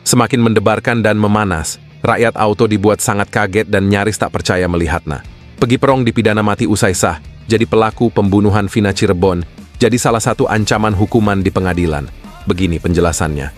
Semakin mendebarkan dan memanas, rakyat auto dibuat sangat kaget dan nyaris tak percaya melihatnya. Pegi Perong dipidana mati usai sah, jadi pelaku pembunuhan Vina Cirebon, jadi salah satu ancaman hukuman di pengadilan. Begini penjelasannya.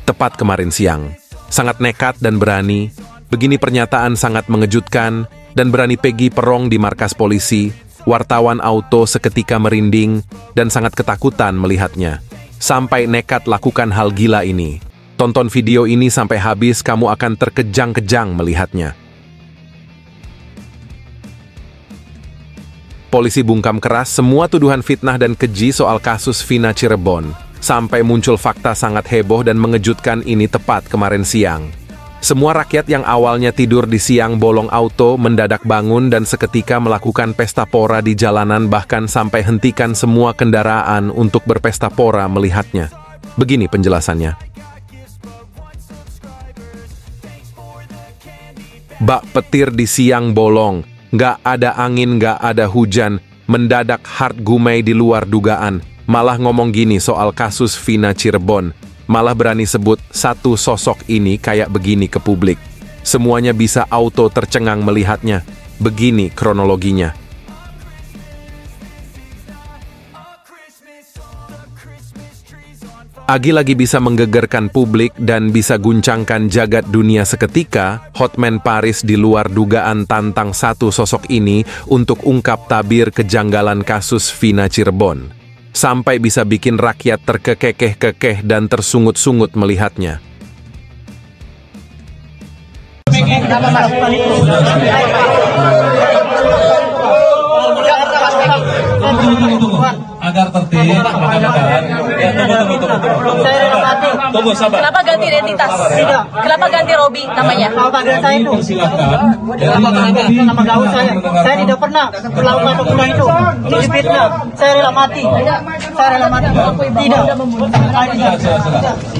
Tepat kemarin siang, sangat nekat dan berani, begini pernyataan sangat mengejutkan dan berani Pegi Perong di markas polisi. Wartawan auto seketika merinding dan sangat ketakutan melihatnya. Sampai nekat lakukan hal gila ini. Tonton video ini sampai habis, kamu akan terkejang-kejang melihatnya. Polisi bungkam keras semua tuduhan fitnah dan keji soal kasus Vina Cirebon. Sampai muncul fakta sangat heboh dan mengejutkan ini tepat kemarin siang. Semua rakyat yang awalnya tidur di siang bolong auto mendadak bangun dan seketika melakukan pesta pora di jalanan, bahkan sampai hentikan semua kendaraan untuk berpesta pora melihatnya. Begini penjelasannya. Bak petir di siang bolong, nggak ada angin, nggak ada hujan, mendadak hard gumai di luar dugaan, malah ngomong gini soal kasus Vina Cirebon. Malah berani sebut satu sosok ini kayak begini ke publik. Semuanya bisa auto tercengang melihatnya. Begini kronologinya. Agi lagi bisa menggegerkan publik dan bisa guncangkan jagat dunia seketika. Hotman Paris di luar dugaan tantang satu sosok ini untuk ungkap tabir kejanggalan kasus Vina Cirebon. Sampai bisa bikin rakyat terkekeh-kekeh dan tersungut-sungut melihatnya. Agar tertib, tunggu, sabar. Kenapa ganti identitas? Tidak. Kenapa ganti Robi namanya? Nama panggilan saya itu. Silakan. Nama gaul saya. Saya tidak pernah melakukan pembunuhan itu. Itu fitnah. Saya rela mati. Saya rela mati. Tidak.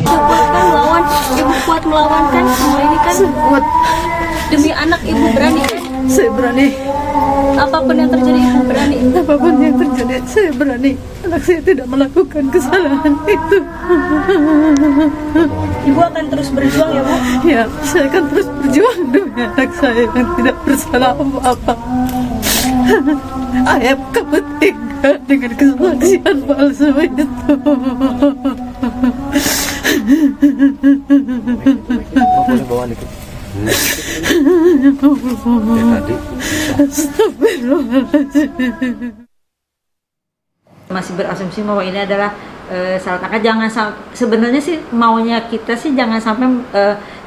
Melawan, ibu kuat melawan kan? Semua ini kan kuat. Demi anak ibu berani. Saya berani. Apapun yang terjadi ibu berani. Apapun yang terjadi saya berani. Anak saya tidak melakukan kesalahan itu. Ibu akan terus berjuang ya Bu? Ya, saya akan terus berjuang demi anak saya yang tidak bersalah apa-apa. Ayah, kamu tega dengan kesaksian palsu itu. Boleh bawa dikit. Masih berasumsi bahwa ini adalah salah tangkap. Jangan sebenarnya sih maunya kita sih jangan sampai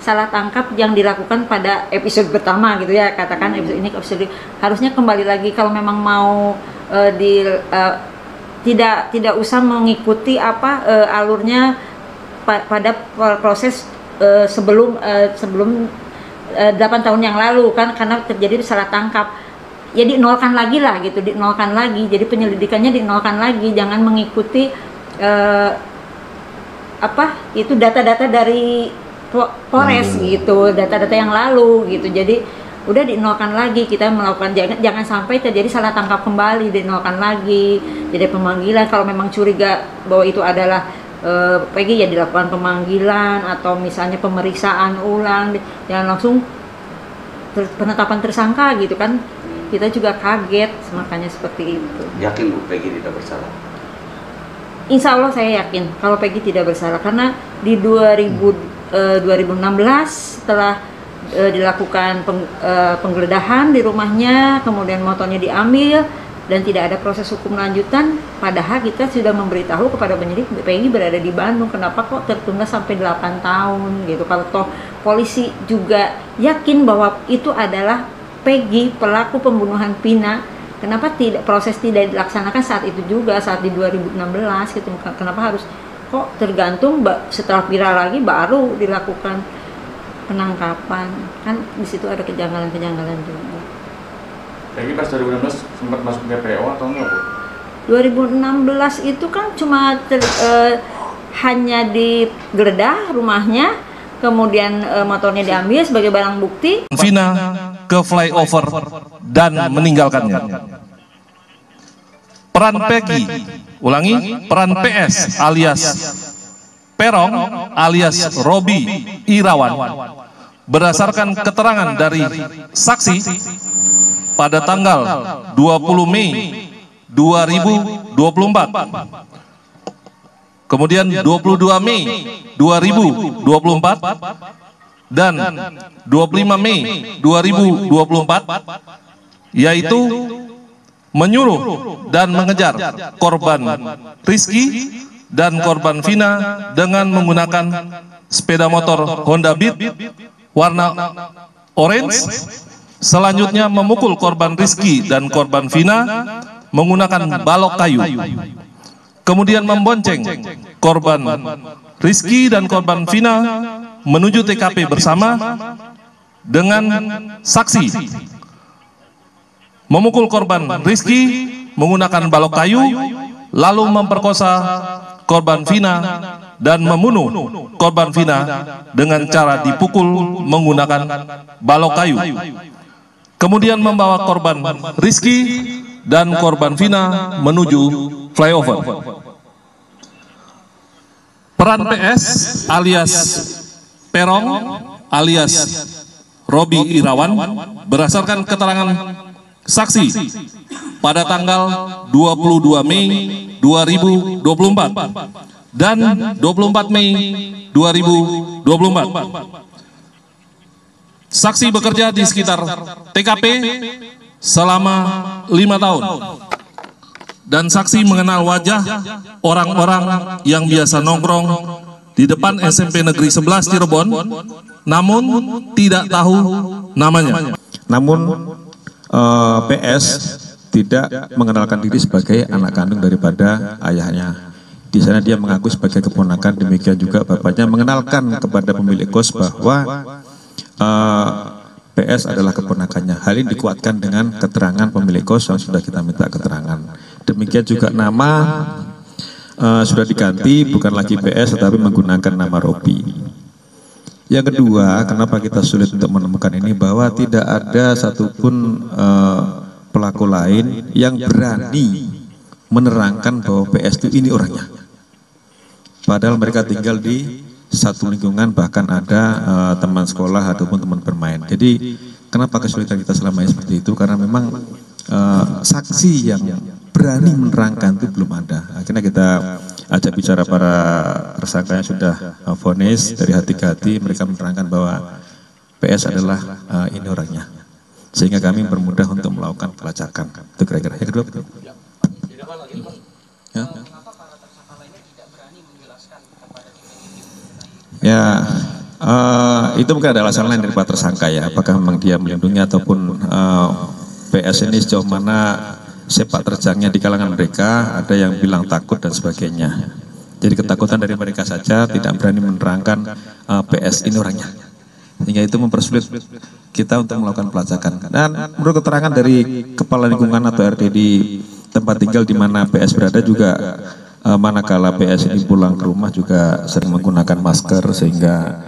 salah tangkap yang dilakukan pada episode pertama gitu ya, katakan episode ini episode harusnya kembali lagi kalau memang mau tidak usah mengikuti alurnya pada proses sebelum 8 tahun yang lalu kan, karena terjadi salah tangkap ya dinolkan lagi lah gitu, dinolkan lagi, jadi penyelidikannya dinolkan lagi, jangan mengikuti itu data-data dari Polres gitu, data-data yang lalu gitu, jadi udah dinolkan lagi, kita melakukan jangan sampai terjadi salah tangkap kembali, dinolkan lagi, jadi pemanggilan kalau memang curiga bahwa itu adalah Pegi ya dilakukan pemanggilan atau misalnya pemeriksaan ulang, jangan langsung penetapan tersangka gitu kan, kita juga kaget, makanya seperti itu. Yakin Bu Pegi tidak bersalah? Insya Allah saya yakin kalau Pegi tidak bersalah, karena di 2016 setelah dilakukan penggeledahan di rumahnya, kemudian motornya diambil dan tidak ada proses hukum lanjutan, padahal kita sudah memberitahu kepada penyidik Pegi berada di Bandung, kenapa kok tertunda sampai 8 tahun gitu. Kalau toh polisi juga yakin bahwa itu adalah Pegi pelaku pembunuhan Vina, kenapa proses tidak dilaksanakan saat itu juga, saat di 2016 gitu, kenapa harus kok tergantung setelah viral lagi baru dilakukan penangkapan, kan di situ ada kejanggalan-kejanggalan juga. Pegi pas 2016 sempat masuk DPO atau enggak Bu? 2016 itu kan cuma hanya digeledah rumahnya, kemudian motornya diambil sebagai barang bukti. Vina ke flyover dan meninggalkannya. peran Peggy, ulangi, peran PS alias Perong alias Robi Irawan berdasarkan keterangan dari saksi pada tanggal 20 Mei 2024, kemudian 22 Mei 2024 dan 25 Mei 2024, yaitu menyuruh dan mengejar korban Rizky dan korban Vina dengan menggunakan sepeda motor Honda Beat warna orange. Selanjutnya memukul korban Rizky dan korban Vina menggunakan balok kayu. Kemudian membonceng korban Rizky dan korban Vina menuju TKP bersama dengan saksi. Memukul korban Rizky menggunakan balok kayu, lalu memperkosa korban Vina dan membunuh korban Vina dengan cara dipukul menggunakan balok kayu. Kemudian membawa korban Rizky dan korban Vina menuju flyover. Peran PS alias Perong alias Robi Irawan berdasarkan keterangan saksi pada tanggal 22 Mei 2024 dan 24 Mei 2024. Saksi bekerja di sekitar TKP selama 5 tahun. Dan saksi mengenal wajah orang-orang yang biasa nongkrong di depan SMP Negeri 11 Cirebon, namun tidak tahu namanya. Namun PS tidak mengenalkan diri sebagai anak kandung daripada ayahnya. Di sana dia mengaku sebagai keponakan, demikian juga bapaknya mengenalkan kepada pemilik kos bahwa PS adalah keponakannya. Hal ini dikuatkan dengan keterangan pemilik kos yang sudah kita minta keterangan. Demikian juga nama sudah diganti, bukan lagi PS tetapi menggunakan nama Robi. Yang kedua, kenapa kita sulit untuk menemukan ini, bahwa tidak ada satupun pelaku lain yang berani menerangkan bahwa PS itu ini orangnya. Padahal mereka tinggal di satu lingkungan, bahkan ada teman sekolah ataupun teman bermain. Jadi kenapa kesulitan kita selama ini seperti itu? Karena memang saksi yang berani menerangkan itu belum ada. Akhirnya kita ajak bicara para tersangka yang sudah vonis dari hati ke hati, mereka menerangkan bahwa PS adalah ini orangnya. Sehingga kami bermudah untuk melakukan pelacakan. Itu kira-kira. Yang kedua betul. Ya, itu mungkin ada alasan lain dari para tersangka ya. Apakah memang dia melindungi ataupun PS ini sejauh mana sepak terjangnya di kalangan mereka, ada yang bilang takut dan sebagainya. Jadi ketakutan dari mereka saja, tidak berani menerangkan PS ini orangnya. Sehingga itu mempersulit kita untuk melakukan pelacakan. Dan menurut keterangan dari kepala lingkungan atau RT di tempat tinggal di mana PS berada juga, manakala PS ini pulang ke rumah juga sering menggunakan masker sehingga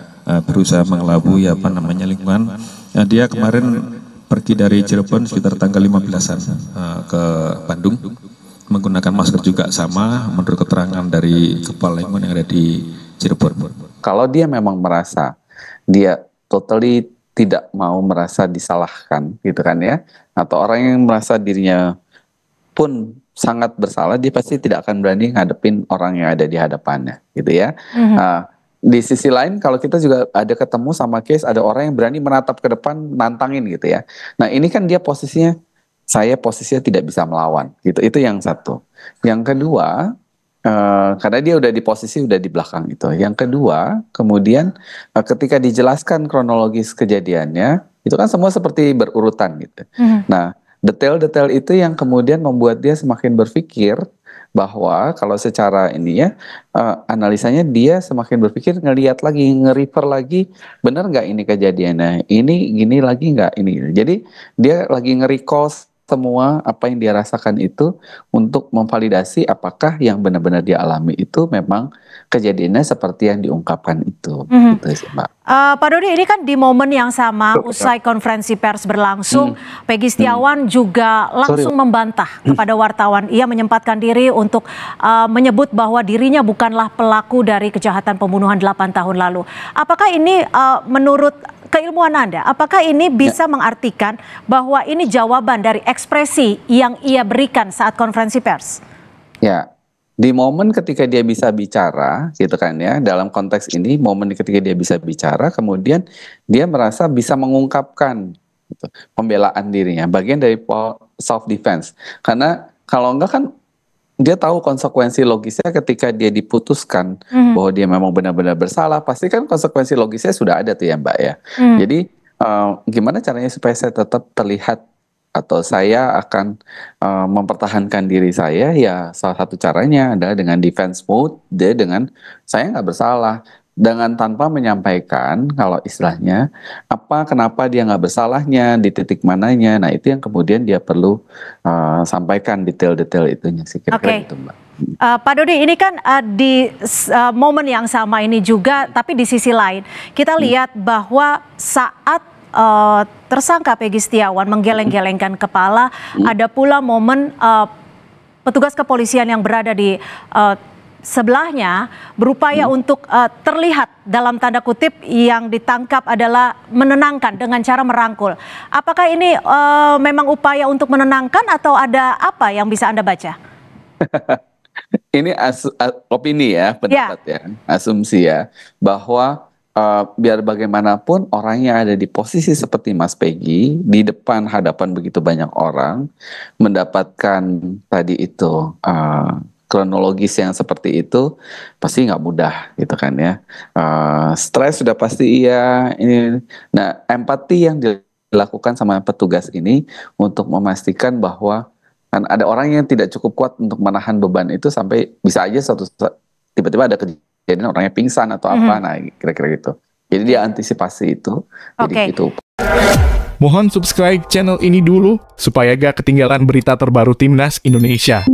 berusaha mengelabui lingkungan. Dia kemarin pergi dari Cirebon sekitar tanggal 15-an ke Bandung menggunakan masker juga sama menurut keterangan dari kepala lingkungan yang ada di Cirebon. Kalau dia memang merasa dia totally tidak mau merasa disalahkan gitu kan ya, atau orang yang merasa dirinya pun sangat bersalah, dia pasti tidak akan berani ngadepin orang yang ada di hadapannya gitu ya. Di sisi lain kalau kita juga ada ketemu sama case ada orang yang berani menatap ke depan nantangin gitu ya. Nah ini kan dia posisinya, saya posisinya tidak bisa melawan gitu. Itu yang satu. Yang kedua, karena dia udah di posisi udah di belakang itu. Yang kedua, kemudian ketika dijelaskan kronologis kejadiannya, itu kan semua seperti berurutan gitu. Nah detail-detail itu yang kemudian membuat dia semakin berpikir bahwa kalau secara ini ya analisanya dia semakin berpikir, ngelihat lagi, nge-refer lagi, benar nggak ini kejadiannya, ini gini lagi nggak ini. Jadi dia lagi nge-recall semua apa yang dia rasakan itu untuk memvalidasi apakah yang benar-benar dia alami itu memang kejadiannya seperti yang diungkapkan itu. Gitu sih, Mbak. Pak Dodi, ini kan di momen yang sama usai konferensi pers berlangsung, Peggy Setiawan juga langsung membantah kepada wartawan. Ia menyempatkan diri untuk menyebut bahwa dirinya bukanlah pelaku dari kejahatan pembunuhan 8 tahun lalu. Apakah ini menurut keilmuan Anda, apakah ini bisa mengartikan bahwa ini jawaban dari ekspresi yang ia berikan saat konferensi pers? Ya. Di momen ketika dia bisa bicara, gitu kan ya, dalam konteks ini, momen ketika dia bisa bicara, kemudian dia merasa bisa mengungkapkan gitu, pembelaan dirinya, bagian dari self defense. Karena kalau enggak kan dia tahu konsekuensi logisnya ketika dia diputuskan bahwa dia memang benar-benar bersalah, pasti kan konsekuensi logisnya sudah ada tuh ya Mbak ya. Jadi gimana caranya supaya saya tetap terlihat atau saya akan mempertahankan diri saya, ya salah satu caranya adalah dengan defense mode, dengan saya nggak bersalah, dengan tanpa menyampaikan kalau istilahnya kenapa dia nggak bersalahnya, di titik mananya. Nah itu yang kemudian dia perlu sampaikan detail-detail itunya sih kira-kira gitu Mbak. Pak Dodi, ini kan di momen yang sama ini juga, tapi di sisi lain kita lihat bahwa saat tersangka Peggy Setiawan menggeleng-gelengkan kepala, ada pula momen petugas kepolisian yang berada di sebelahnya berupaya untuk terlihat dalam tanda kutip yang ditangkap adalah menenangkan dengan cara merangkul. Apakah ini memang upaya untuk menenangkan atau ada apa yang bisa Anda baca? Ini opini ya, pendapat ya, asumsi ya, bahwa biar bagaimanapun orang yang ada di posisi seperti Mas Peggy di hadapan begitu banyak orang mendapatkan tadi itu kronologis yang seperti itu pasti nggak mudah gitu kan ya. Stres sudah pasti iya. Nah empati yang dilakukan sama petugas ini untuk memastikan bahwa kan ada orang yang tidak cukup kuat untuk menahan beban itu sampai bisa aja tiba-tiba ada jadi orangnya pingsan atau apa, nah kira-kira gitu. Jadi dia antisipasi itu. Jadi gitu. Mohon subscribe channel ini dulu supaya gak ketinggalan berita terbaru Timnas Indonesia.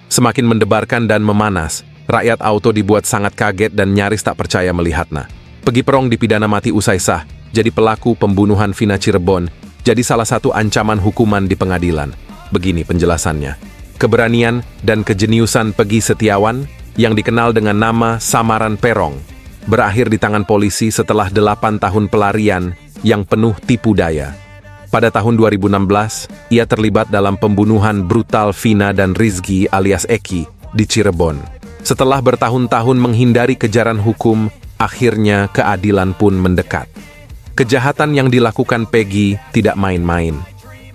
Semakin mendebarkan dan memanas, rakyat Auto dibuat sangat kaget dan nyaris tak percaya melihatnya. Peggy Perong dipidana mati usai sah, jadi pelaku pembunuhan Vina Cirebon, jadi salah satu ancaman hukuman di pengadilan. Begini penjelasannya. Keberanian dan kejeniusan Peggy Setiawan yang dikenal dengan nama samaran Perong, berakhir di tangan polisi setelah 8 tahun pelarian yang penuh tipu daya. Pada tahun 2016, ia terlibat dalam pembunuhan brutal Vina dan Rizky alias Eki di Cirebon. Setelah bertahun-tahun menghindari kejaran hukum, akhirnya keadilan pun mendekat. Kejahatan yang dilakukan Peggy tidak main-main.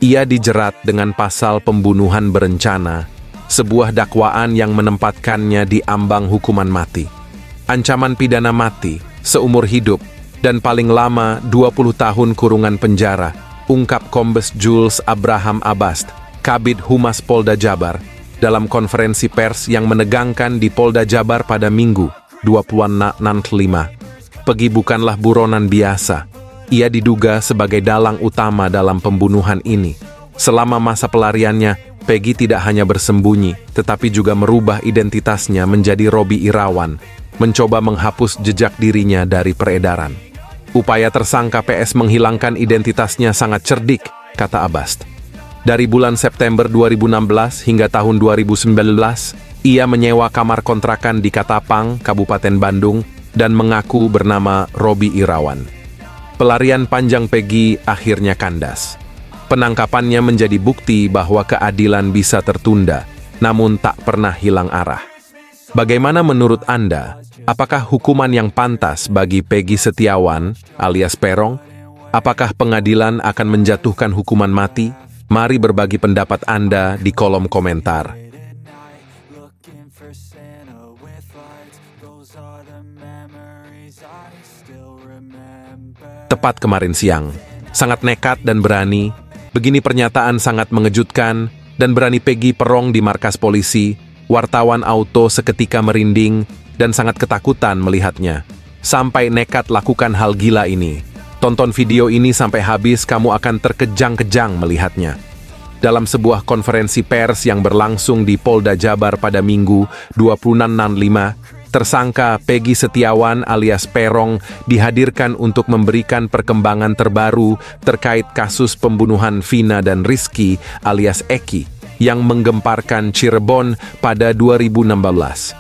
Ia dijerat dengan pasal pembunuhan berencana, sebuah dakwaan yang menempatkannya di ambang hukuman mati. Ancaman pidana mati, seumur hidup, dan paling lama 20 tahun kurungan penjara, ungkap Kombes Jules Abraham Abast, Kabid Humas Polda Jabar, dalam konferensi pers yang menegangkan di Polda Jabar pada Minggu, 26 Nantlima. Peggy bukanlah buronan biasa. Ia diduga sebagai dalang utama dalam pembunuhan ini. Selama masa pelariannya, Peggy tidak hanya bersembunyi, tetapi juga merubah identitasnya menjadi Robi Irawan, mencoba menghapus jejak dirinya dari peredaran. Upaya tersangka PS menghilangkan identitasnya sangat cerdik, kata Abast. Dari bulan September 2016 hingga tahun 2019, ia menyewa kamar kontrakan di Katapang, Kabupaten Bandung, dan mengaku bernama Robi Irawan. Pelarian panjang Peggy akhirnya kandas. Penangkapannya menjadi bukti bahwa keadilan bisa tertunda, namun tak pernah hilang arah. Bagaimana menurut Anda? Apakah hukuman yang pantas bagi Peggy Setiawan alias Perong? Apakah pengadilan akan menjatuhkan hukuman mati? Mari berbagi pendapat Anda di kolom komentar. Tepat kemarin siang, sangat nekat dan berani. Begini pernyataan sangat mengejutkan dan berani Peggy Perong di markas polisi. Wartawan Auto seketika merinding dan sangat ketakutan melihatnya. Sampai nekat lakukan hal gila ini. Tonton video ini sampai habis, kamu akan terkejang-kejang melihatnya. Dalam sebuah konferensi pers yang berlangsung di Polda Jabar pada Minggu 26 Nantlima, tersangka Peggy Setiawan alias Perong dihadirkan untuk memberikan perkembangan terbaru terkait kasus pembunuhan Vina dan Rizky alias Eki yang menggemparkan Cirebon pada 2016.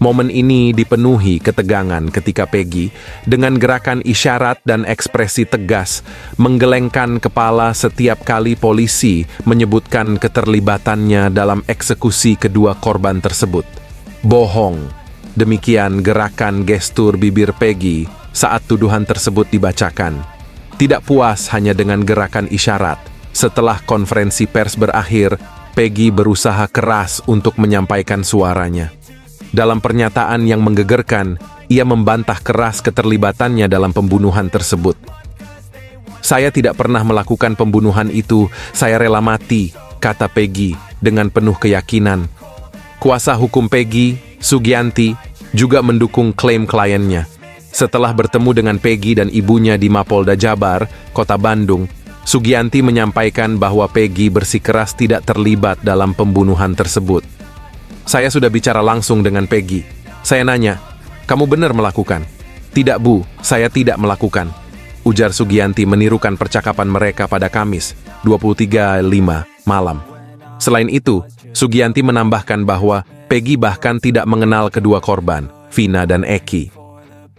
Momen ini dipenuhi ketegangan ketika Peggy dengan gerakan isyarat dan ekspresi tegas menggelengkan kepala setiap kali polisi menyebutkan keterlibatannya dalam eksekusi kedua korban tersebut. Bohong. Demikian gerakan gestur bibir Peggy saat tuduhan tersebut dibacakan. Tidak puas hanya dengan gerakan isyarat, setelah konferensi pers berakhir, Peggy berusaha keras untuk menyampaikan suaranya. Dalam pernyataan yang menggegerkan, ia membantah keras keterlibatannya dalam pembunuhan tersebut. "Saya tidak pernah melakukan pembunuhan itu, saya rela mati," kata Peggy dengan penuh keyakinan. Kuasa hukum Peggy, Sugianti, juga mendukung klaim kliennya. Setelah bertemu dengan Peggy dan ibunya di Mapolda Jabar, Kota Bandung, Sugianti menyampaikan bahwa Peggy bersikeras tidak terlibat dalam pembunuhan tersebut. "Saya sudah bicara langsung dengan Peggy. Saya nanya, kamu benar melakukan?" "Tidak, Bu, saya tidak melakukan," ujar Sugianti menirukan percakapan mereka pada Kamis, 23.05 malam. Selain itu, Sugianti menambahkan bahwa Peggy bahkan tidak mengenal kedua korban, Vina dan Eki.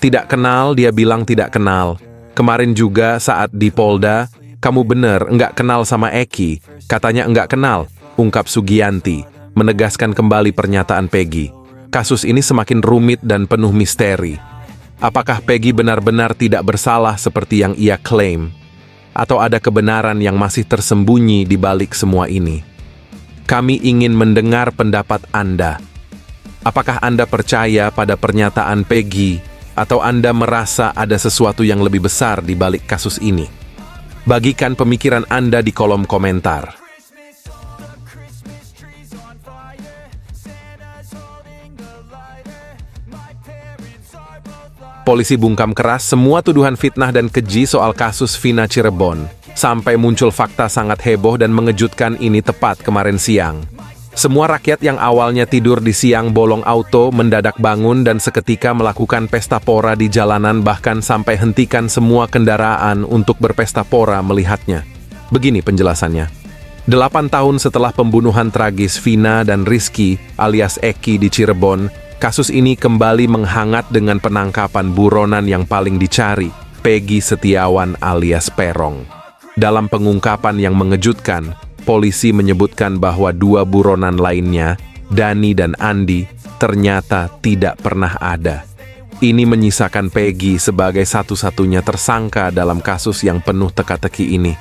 "Tidak kenal," dia bilang, "tidak kenal. Kemarin juga saat di Polda, kamu benar enggak kenal sama Eki. Katanya enggak kenal," ungkap Sugianti, menegaskan kembali pernyataan Peggy. Kasus ini semakin rumit dan penuh misteri. Apakah Peggy benar-benar tidak bersalah seperti yang ia klaim? Atau ada kebenaran yang masih tersembunyi di balik semua ini? Kami ingin mendengar pendapat Anda. Apakah Anda percaya pada pernyataan Peggy, atau Anda merasa ada sesuatu yang lebih besar di balik kasus ini? Bagikan pemikiran Anda di kolom komentar. Polisi bungkam keras semua tuduhan fitnah dan keji soal kasus Vina Cirebon. Sampai muncul fakta sangat heboh dan mengejutkan ini tepat kemarin siang. Semua rakyat yang awalnya tidur di siang bolong auto mendadak bangun dan seketika melakukan pesta pora di jalanan, bahkan sampai hentikan semua kendaraan untuk berpesta pora melihatnya. Begini penjelasannya. 8 tahun setelah pembunuhan tragis Vina dan Rizky alias Eki di Cirebon, kasus ini kembali menghangat dengan penangkapan buronan yang paling dicari, Peggy Setiawan alias Perong. Dalam pengungkapan yang mengejutkan, polisi menyebutkan bahwa 2 buronan lainnya, Dani dan Andi, ternyata tidak pernah ada. Ini menyisakan Peggy sebagai satu-satunya tersangka dalam kasus yang penuh teka-teki ini.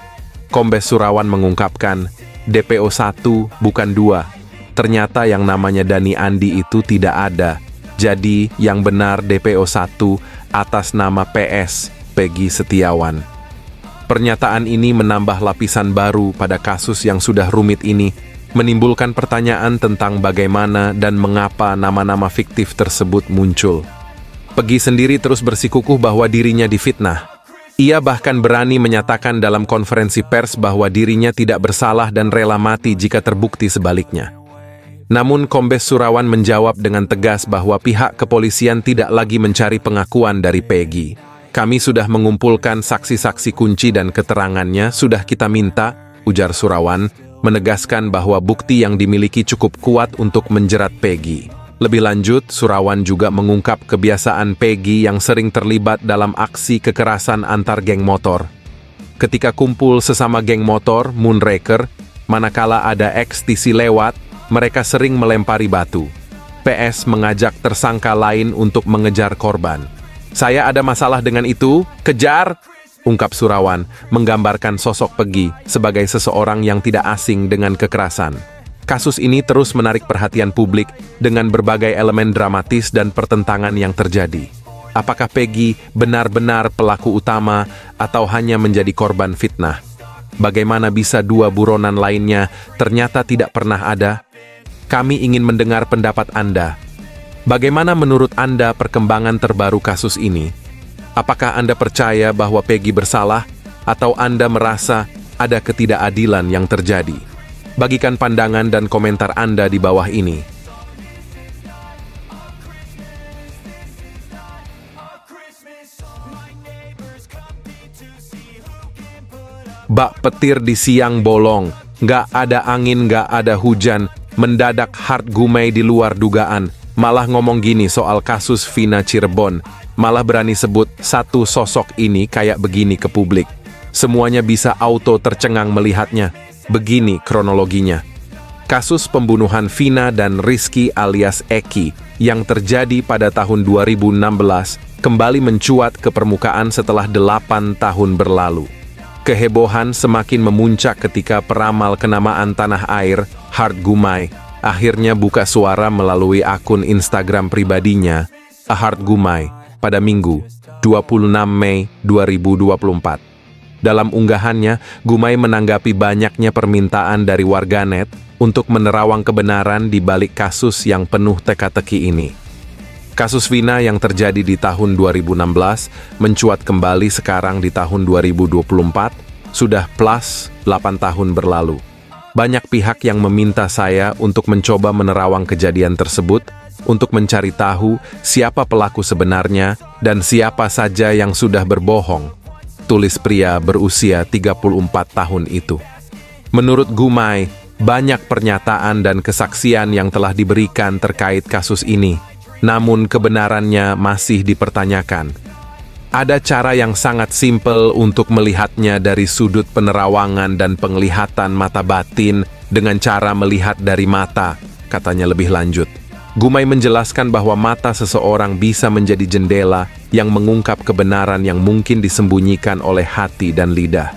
Kombes Surawan mengungkapkan, DPO 1 bukan 2. Ternyata yang namanya Dani Andi itu tidak ada. Jadi yang benar DPO 1 atas nama PS, Peggy Setiawan. Pernyataan ini menambah lapisan baru pada kasus yang sudah rumit ini, menimbulkan pertanyaan tentang bagaimana dan mengapa nama-nama fiktif tersebut muncul. Peggy sendiri terus bersikukuh bahwa dirinya difitnah. Ia bahkan berani menyatakan dalam konferensi pers bahwa dirinya tidak bersalah dan rela mati jika terbukti sebaliknya. Namun Kombes Surawan menjawab dengan tegas bahwa pihak kepolisian tidak lagi mencari pengakuan dari Peggy. "Kami sudah mengumpulkan saksi-saksi kunci dan keterangannya sudah kita minta," ujar Surawan, menegaskan bahwa bukti yang dimiliki cukup kuat untuk menjerat Peggy. Lebih lanjut, Surawan juga mengungkap kebiasaan Peggy yang sering terlibat dalam aksi kekerasan antar geng motor. Ketika kumpul sesama geng motor, Moonraker, manakala ada ekstisi lewat, mereka sering melempari batu. PS mengajak tersangka lain untuk mengejar korban. "Saya ada masalah dengan itu, kejar!" ungkap Surawan, menggambarkan sosok Peggy sebagai seseorang yang tidak asing dengan kekerasan. Kasus ini terus menarik perhatian publik dengan berbagai elemen dramatis dan pertentangan yang terjadi. Apakah Peggy benar-benar pelaku utama atau hanya menjadi korban fitnah? Bagaimana bisa 2 buronan lainnya ternyata tidak pernah ada? Kami ingin mendengar pendapat Anda. Bagaimana menurut Anda perkembangan terbaru kasus ini? Apakah Anda percaya bahwa Peggy bersalah atau Anda merasa ada ketidakadilan yang terjadi? Bagikan pandangan dan komentar Anda di bawah ini. Bak petir di siang bolong, nggak ada angin, nggak ada hujan, mendadak Hart Gumai di luar dugaan. Malah ngomong gini soal kasus Vina Cirebon, malah berani sebut satu sosok ini kayak begini ke publik. Semuanya bisa auto tercengang melihatnya. Begini kronologinya. Kasus pembunuhan Vina dan Rizky alias Eki yang terjadi pada tahun 2016 kembali mencuat ke permukaan setelah 8 tahun berlalu. Kehebohan semakin memuncak ketika peramal kenamaan tanah air, Hart Gumai, akhirnya buka suara melalui akun Instagram pribadinya, Hart Gumai, pada Minggu, 26 Mei 2024. Dalam unggahannya, Gumai menanggapi banyaknya permintaan dari warganet untuk menerawang kebenaran di balik kasus yang penuh teka-teki ini. Kasus Vina yang terjadi di tahun 2016 mencuat kembali sekarang di tahun 2024, sudah plus 8 tahun berlalu. Banyak pihak yang meminta saya untuk mencoba menerawang kejadian tersebut, untuk mencari tahu siapa pelaku sebenarnya dan siapa saja yang sudah berbohong, tulis pria berusia 34 tahun itu. Menurut Gumai, banyak pernyataan dan kesaksian yang telah diberikan terkait kasus ini, namun kebenarannya masih dipertanyakan. Ada cara yang sangat simpel untuk melihatnya dari sudut penerawangan dan penglihatan mata batin dengan cara melihat dari mata, katanya lebih lanjut. Gumai menjelaskan bahwa mata seseorang bisa menjadi jendela yang mengungkap kebenaran yang mungkin disembunyikan oleh hati dan lidah.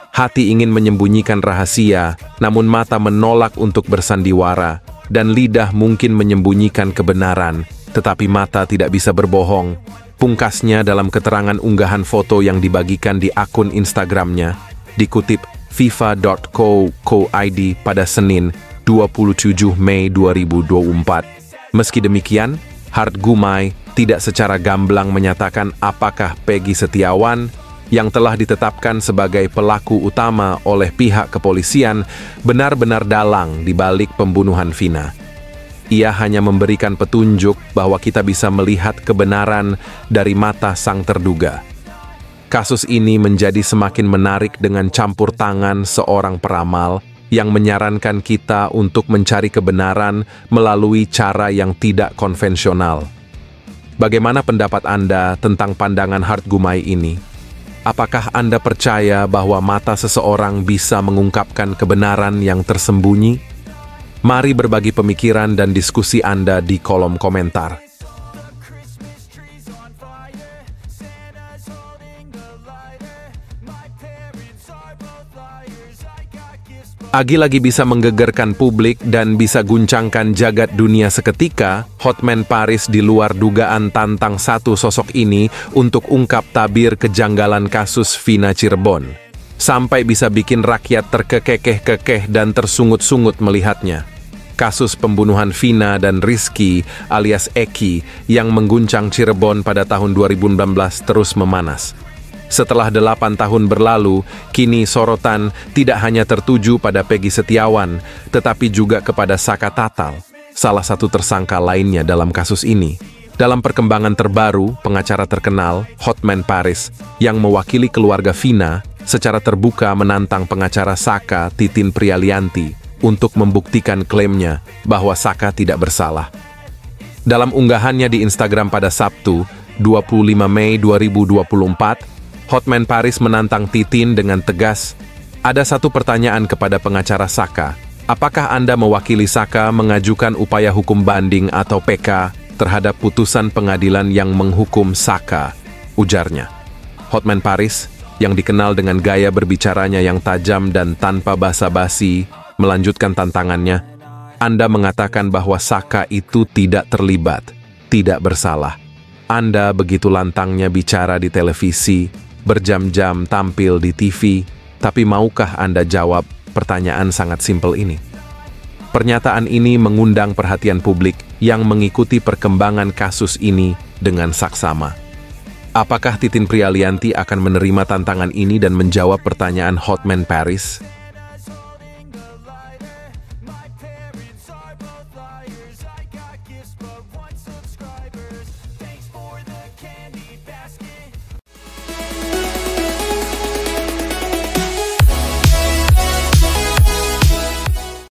Hati ingin menyembunyikan rahasia, namun mata menolak untuk bersandiwara, dan lidah mungkin menyembunyikan kebenaran, tetapi mata tidak bisa berbohong. Pungkasnya dalam keterangan unggahan foto yang dibagikan di akun Instagramnya, dikutip fifa.co.id pada Senin, 27 Mei 2024. Meski demikian, Hart Gumai tidak secara gamblang menyatakan apakah Peggy Setiawan yang telah ditetapkan sebagai pelaku utama oleh pihak kepolisian benar-benar dalang di balik pembunuhan Vina. Ia hanya memberikan petunjuk bahwa kita bisa melihat kebenaran dari mata sang terduga. Kasus ini menjadi semakin menarik dengan campur tangan seorang peramal yang menyarankan kita untuk mencari kebenaran melalui cara yang tidak konvensional. Bagaimana pendapat Anda tentang pandangan Hart Gumai ini? Apakah Anda percaya bahwa mata seseorang bisa mengungkapkan kebenaran yang tersembunyi? Mari berbagi pemikiran dan diskusi Anda di kolom komentar. Agi lagi bisa menggegerkan publik dan bisa guncangkan jagat dunia seketika, Hotman Paris di luar dugaan tantang satu sosok ini untuk ungkap tabir kejanggalan kasus Vina Cirebon. Sampai bisa bikin rakyat terkekeh-kekeh dan tersungut-sungut melihatnya. Kasus pembunuhan Vina dan Rizky alias Eki yang mengguncang Cirebon pada tahun 2019 terus memanas. Setelah 8 tahun berlalu, kini sorotan tidak hanya tertuju pada Peggy Setiawan, tetapi juga kepada Saka Tatal, salah satu tersangka lainnya dalam kasus ini. Dalam perkembangan terbaru, pengacara terkenal, Hotman Paris, yang mewakili keluarga Vina, secara terbuka menantang pengacara Saka, Titin Prialianti, untuk membuktikan klaimnya bahwa Saka tidak bersalah. Dalam unggahannya di Instagram pada Sabtu, 25 Mei 2024, Hotman Paris menantang Titin dengan tegas, "Ada satu pertanyaan kepada pengacara Saka. Apakah Anda mewakili Saka mengajukan upaya hukum banding atau PK terhadap putusan pengadilan yang menghukum Saka?" ujarnya. Hotman Paris, yang dikenal dengan gaya berbicaranya yang tajam dan tanpa basa-basi, melanjutkan tantangannya, "Anda mengatakan bahwa Saka itu tidak terlibat, tidak bersalah. Anda begitu lantangnya bicara di televisi, berjam-jam tampil di TV, tapi maukah Anda jawab pertanyaan sangat simpel ini?" Pernyataan ini mengundang perhatian publik yang mengikuti perkembangan kasus ini dengan saksama. Apakah Titin Prialianti akan menerima tantangan ini dan menjawab pertanyaan Hotman Paris?